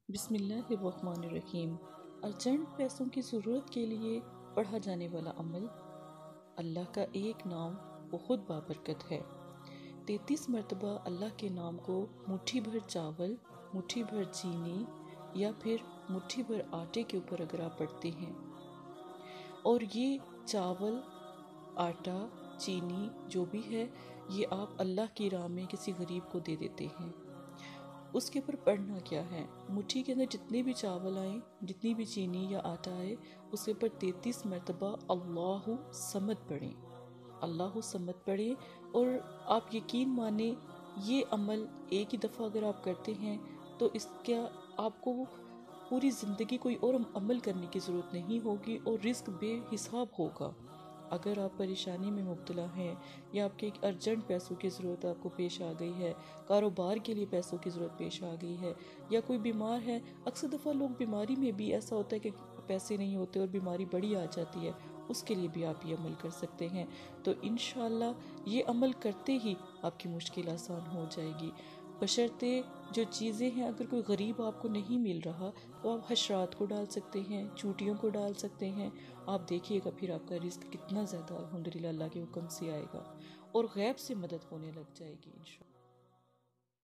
بسم اللہ الرحمن الرحیم۔ ارجنٹ پیسوں کی ضرورت کے لیے پڑھا جانے والا عمل۔ اللہ کا ایک نام بہت بابرکت ہے۔ 33 مرتبہ اللہ کے نام کو مٹھی بھر چاول، مٹھی بھر چینی یا پھر مٹھی بھر آٹے کے اوپر اگر آپ پڑھتے ہیں اور یہ چاول، آٹا، چینی جو بھی ہے یہ آپ اللہ کی راہ میں کسی غریب کو دے دیتے ہیں۔ اس کے اوپر پڑھنا کیا ہے؟ مٹھی کے اندر جتنے بھی چاول آئیں، جتنی بھی چینی یا آٹا آئے، اس کے اوپر 33 مرتبہ اللہ صمد پڑھیں، اللہ صمد پڑھیں۔ اور آپ یقین مانیں یہ عمل ایک ہی دفعہ اگر آپ کرتے ہیں تو اس کا آپ کو پوری زندگی کوئی اور عمل کرنے کی ضرورت نہیں ہوگی اور رزق بے حساب ہوگا۔ اگر آپ پریشانی میں مبتلا ہیں یا آپ کے ایک ارجنٹ پیسوں کی ضرورت آپ کو پیش آ گئی ہے، کاروبار کے لیے پیسوں کی ضرورت پیش آ گئی ہے، یا کوئی بیمار ہے، اکثر دفعہ لوگ بیماری میں بھی ایسا ہوتا ہے کہ پیسے نہیں ہوتے اور بیماری بڑی آ جاتی ہے، اس کے لیے بھی آپ یہ عمل کر سکتے ہیں۔ تو انشاءاللہ یہ عمل کرتے ہی آپ کی مشکل آسان ہو جائے گی، بشرطے جو چیزیں ہیں اگر کوئی غریب آپ کو نہیں مل رہا تو آپ حشرات کو ڈال سکتے ہیں، چوٹیوں کو ڈال سکتے ہیں۔ آپ دیکھیے گا پھر آپ کا رزق کتنا زیادہ الحمدللہ اللہ کے حکم سے آئے گا اور غیب سے مدد ہونے لگ جائے گی انشاءاللہ۔